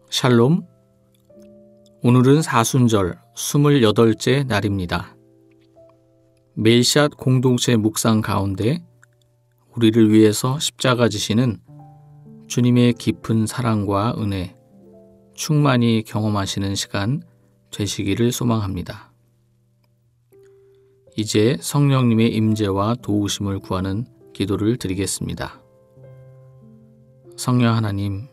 샬롬. 오늘은 사순절 28째 날입니다. 메일샷 공동체 묵상 가운데 우리를 위해서 십자가 지시는 주님의 깊은 사랑과 은혜, 충만히 경험하시는 시간 되시기를 소망합니다. 이제 성령님의 임재와 도우심을 구하는 기도를 드리겠습니다. 성령 하나님,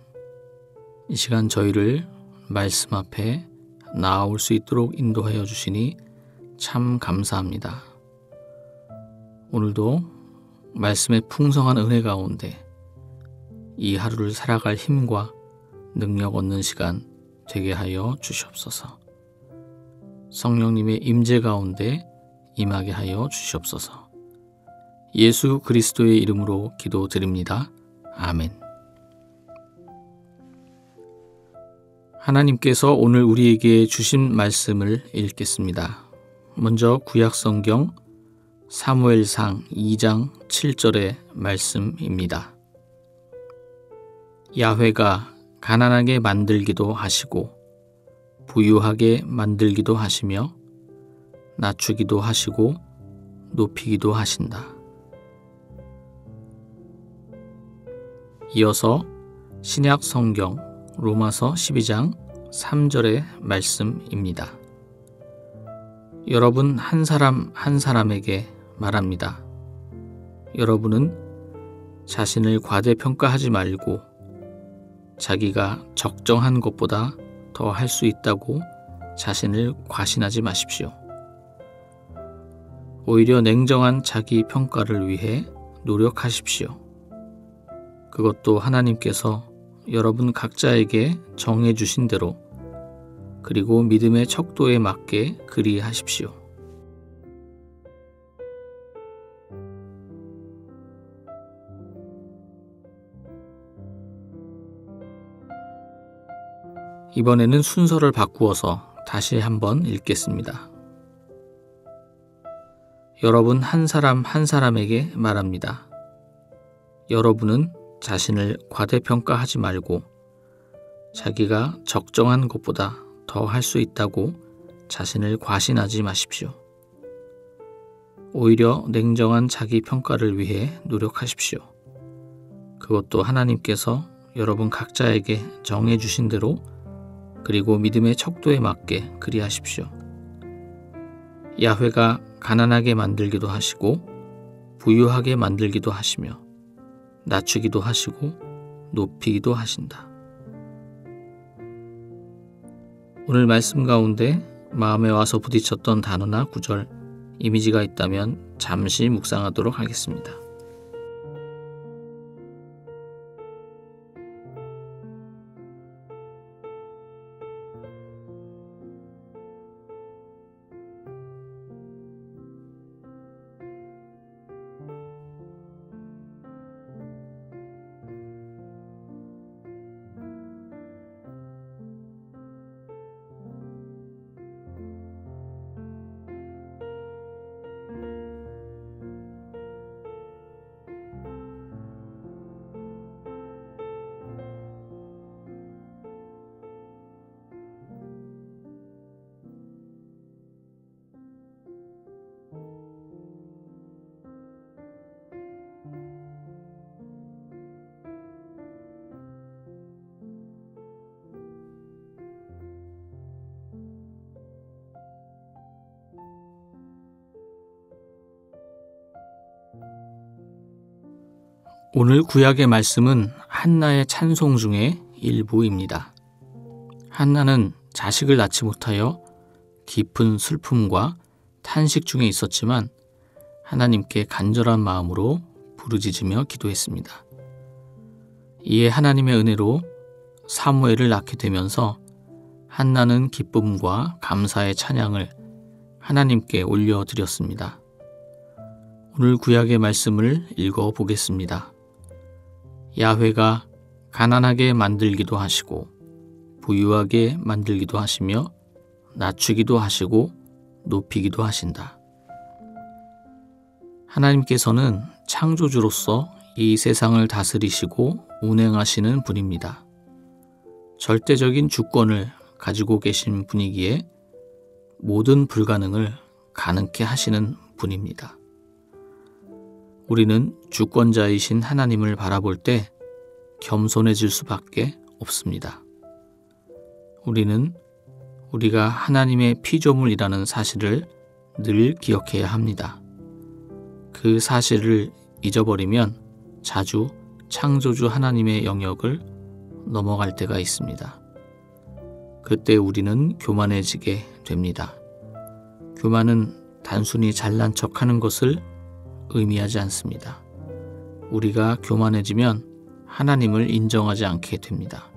이 시간 저희를 말씀 앞에 나아올 수 있도록 인도하여 주시니 참 감사합니다. 오늘도 말씀의 풍성한 은혜 가운데 이 하루를 살아갈 힘과 능력 얻는 시간 되게 하여 주시옵소서. 성령님의 임재 가운데 임하게 하여 주시옵소서. 예수 그리스도의 이름으로 기도드립니다. 아멘. 하나님께서 오늘 우리에게 주신 말씀을 읽겠습니다. 먼저 구약성경 사무엘상 2장 7절의 말씀입니다. 야훼가 가난하게 만들기도 하시고 부유하게 만들기도 하시며 낮추기도 하시고 높이기도 하신다. 이어서 신약 성경 로마서 12장 3절의 말씀입니다. 여러분 한 사람 한 사람에게 말합니다. 여러분은 자신을 과대평가하지 말고 자기가 적정한 것보다 더 할 수 있다고 자신을 과신하지 마십시오. 오히려 냉정한 자기 평가를 위해 노력하십시오. 그것도 하나님께서 여러분 각자에게 정해 주신 대로, 그리고 믿음의 척도에 맞게 그리하십시오. 이번에는 순서를 바꾸어서 다시 한번 읽겠습니다. 여러분 한 사람 한 사람에게 말합니다. 여러분은 자신을 과대평가하지 말고 자기가 적정한 것보다 더 할 수 있다고 자신을 과신하지 마십시오. 오히려 냉정한 자기 평가를 위해 노력하십시오. 그것도 하나님께서 여러분 각자에게 정해 주신 대로, 그리고 믿음의 척도에 맞게 그리하십시오. 야훼가 가난하게 만들기도 하시고 부유하게 만들기도 하시며 낮추기도 하시고 높이기도 하신다. 오늘 말씀 가운데 마음에 와서 부딪혔던 단어나 구절, 이미지가 있다면 잠시 묵상하도록 하겠습니다. 오늘 구약의 말씀은 한나의 찬송 중에 일부입니다. 한나는 자식을 낳지 못하여 깊은 슬픔과 탄식 중에 있었지만 하나님께 간절한 마음으로 부르짖으며 기도했습니다. 이에 하나님의 은혜로 사무엘을 낳게 되면서 한나는 기쁨과 감사의 찬양을 하나님께 올려드렸습니다. 오늘 구약의 말씀을 읽어보겠습니다. 야훼가 가난하게 만들기도 하시고 부유하게 만들기도 하시며 낮추기도 하시고 높이기도 하신다. 하나님께서는 창조주로서 이 세상을 다스리시고 운행하시는 분입니다. 절대적인 주권을 가지고 계신 분이기에 모든 불가능을 가능케 하시는 분입니다. 우리는 주권자이신 하나님을 바라볼 때 겸손해질 수밖에 없습니다. 우리는 우리가 하나님의 피조물이라는 사실을 늘 기억해야 합니다. 그 사실을 잊어버리면 자주 창조주 하나님의 영역을 넘어갈 때가 있습니다. 그때 우리는 교만해지게 됩니다. 교만은 단순히 잘난 척하는 것을 의미하지 않습니다. 우리가 교만해지면 하나님을 인정하지 않게 됩니다.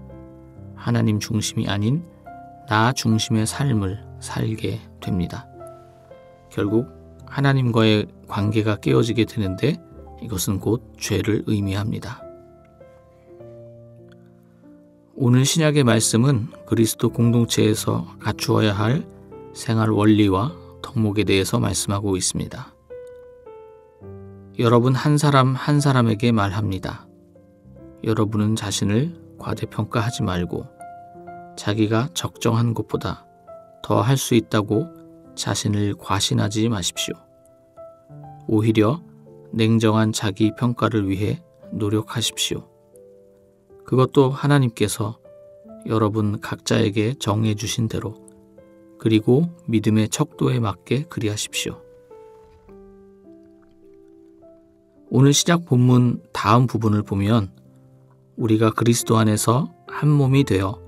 하나님 중심이 아닌 나 중심의 삶을 살게 됩니다. 결국 하나님과의 관계가 깨어지게 되는데 이것은 곧 죄를 의미합니다. 오늘 신약의 말씀은 그리스도 공동체에서 갖추어야 할 생활 원리와 덕목에 대해서 말씀하고 있습니다. 여러분 한 사람 한 사람에게 말합니다. 여러분은 자신을 과대평가하지 말고 자기가 적정한 것보다 더 할 수 있다고 자신을 과신하지 마십시오. 오히려 냉정한 자기 평가를 위해 노력하십시오. 그것도 하나님께서 여러분 각자에게 정해 주신 대로, 그리고 믿음의 척도에 맞게 그리하십시오. 오늘 시작 본문 다음 부분을 보면 우리가 그리스도 안에서 한 몸이 되어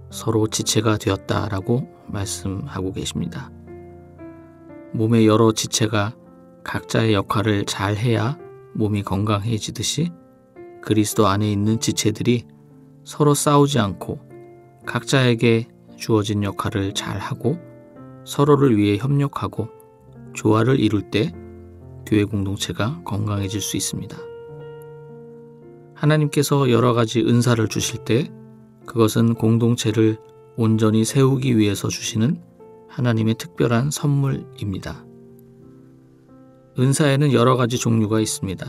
서로 지체가 되었다라고 말씀하고 계십니다. 몸의 여러 지체가 각자의 역할을 잘 해야 몸이 건강해지듯이 그리스도 안에 있는 지체들이 서로 싸우지 않고 각자에게 주어진 역할을 잘 하고 서로를 위해 협력하고 조화를 이룰 때 교회 공동체가 건강해질 수 있습니다. 하나님께서 여러 가지 은사를 주실 때 그것은 공동체를 온전히 세우기 위해서 주시는 하나님의 특별한 선물입니다. 은사에는 여러 가지 종류가 있습니다.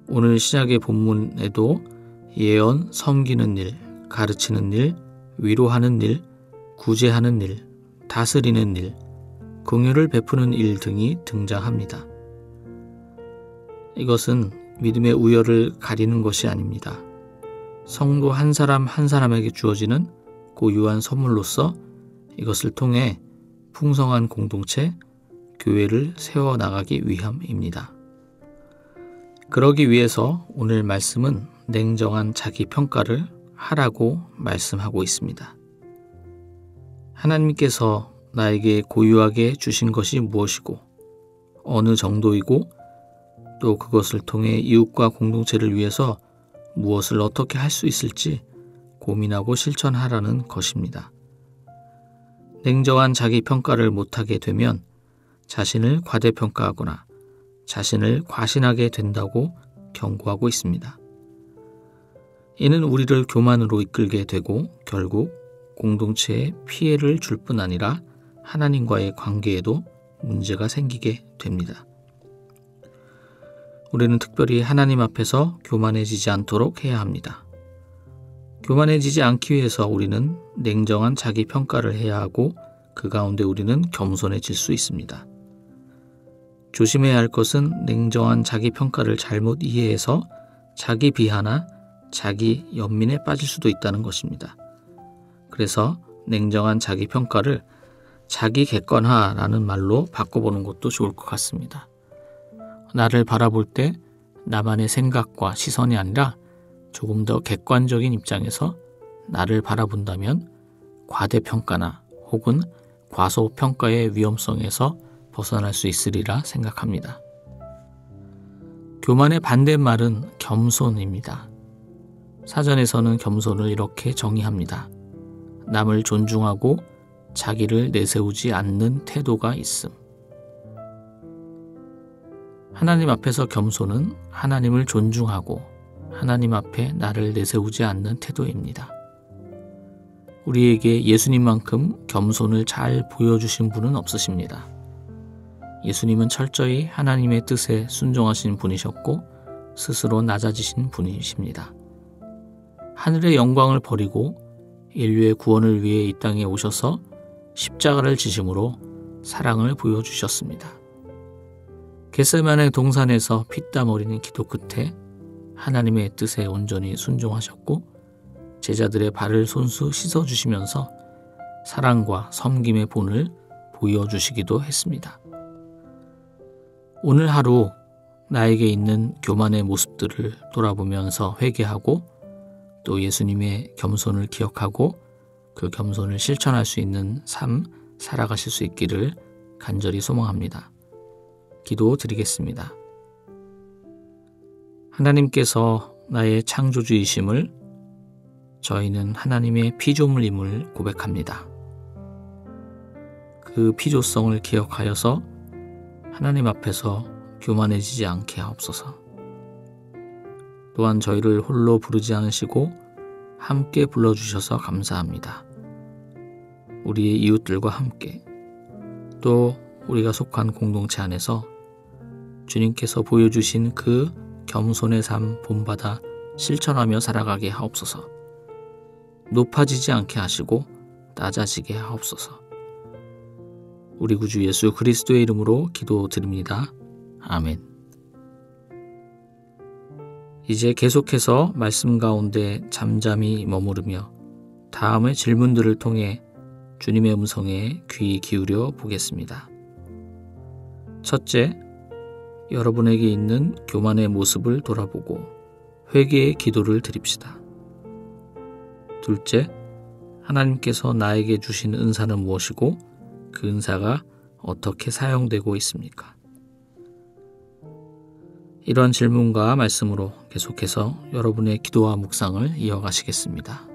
오늘 시작의 본문에도 예언, 섬기는 일, 가르치는 일, 위로하는 일, 구제하는 일, 다스리는 일, 긍휼을 베푸는 일 등이 등장합니다. 이것은 믿음의 우열을 가리는 것이 아닙니다. 성도 한 사람 한 사람에게 주어지는 고유한 선물로서 이것을 통해 풍성한 공동체, 교회를 세워나가기 위함입니다. 그러기 위해서 오늘 말씀은 냉정한 자기 평가를 하라고 말씀하고 있습니다. 하나님께서 나에게 고유하게 주신 것이 무엇이고 어느 정도이고 또 그것을 통해 이웃과 공동체를 위해서 무엇을 어떻게 할 수 있을지 고민하고 실천하라는 것입니다. 냉정한 자기 평가를 못하게 되면 자신을 과대평가하거나 자신을 과신하게 된다고 경고하고 있습니다. 이는 우리를 교만으로 이끌게 되고 결국 공동체에 피해를 줄 뿐 아니라 하나님과의 관계에도 문제가 생기게 됩니다. 우리는 특별히 하나님 앞에서 교만해지지 않도록 해야 합니다. 교만해지지 않기 위해서 우리는 냉정한 자기 평가를 해야 하고 그 가운데 우리는 겸손해질 수 있습니다. 조심해야 할 것은 냉정한 자기 평가를 잘못 이해해서 자기 비하나 자기 연민에 빠질 수도 있다는 것입니다. 그래서 냉정한 자기 평가를 자기 객관화라는 말로 바꿔보는 것도 좋을 것 같습니다. 나를 바라볼 때 나만의 생각과 시선이 아니라 조금 더 객관적인 입장에서 나를 바라본다면 과대평가나 혹은 과소평가의 위험성에서 벗어날 수 있으리라 생각합니다. 교만의 반대말은 겸손입니다. 사전에서는 겸손을 이렇게 정의합니다. 남을 존중하고 자기를 내세우지 않는 태도가 있음. 하나님 앞에서 겸손은 하나님을 존중하고 하나님 앞에 나를 내세우지 않는 태도입니다. 우리에게 예수님만큼 겸손을 잘 보여주신 분은 없으십니다. 예수님은 철저히 하나님의 뜻에 순종하신 분이셨고 스스로 낮아지신 분이십니다. 하늘의 영광을 버리고 인류의 구원을 위해 이 땅에 오셔서 십자가를 지심으로 사랑을 보여주셨습니다. 겟세마네 동산에서 피땀 흘리는 기도 끝에 하나님의 뜻에 온전히 순종하셨고 제자들의 발을 손수 씻어주시면서 사랑과 섬김의 본을 보여주시기도 했습니다. 오늘 하루 나에게 있는 교만의 모습들을 돌아보면서 회개하고 또 예수님의 겸손을 기억하고 그 겸손을 실천할 수 있는 삶 살아가실 수 있기를 간절히 소망합니다. 기도 드리겠습니다. 하나님께서 나의 창조주이심을 저희는 하나님의 피조물임을 고백합니다. 그 피조성을 기억하여서 하나님 앞에서 교만해지지 않게 하옵소서. 또한 저희를 홀로 부르지 않으시고 함께 불러주셔서 감사합니다. 우리의 이웃들과 함께 또 우리가 속한 공동체 안에서 주님께서 보여주신 그 겸손의 삶 본받아 실천하며 살아가게 하옵소서. 높아지지 않게 하시고 낮아지게 하옵소서. 우리 구주 예수 그리스도의 이름으로 기도드립니다. 아멘. 이제 계속해서 말씀 가운데 잠잠히 머무르며 다음의 질문들을 통해 주님의 음성에 귀 기울여 보겠습니다. 첫째, 여러분에게 있는 교만의 모습을 돌아보고 회개의 기도를 드립시다. 둘째, 하나님께서 나에게 주신 은사는 무엇이고 그 은사가 어떻게 사용되고 있습니까? 이런 질문과 말씀으로 계속해서 여러분의 기도와 묵상을 이어가시겠습니다.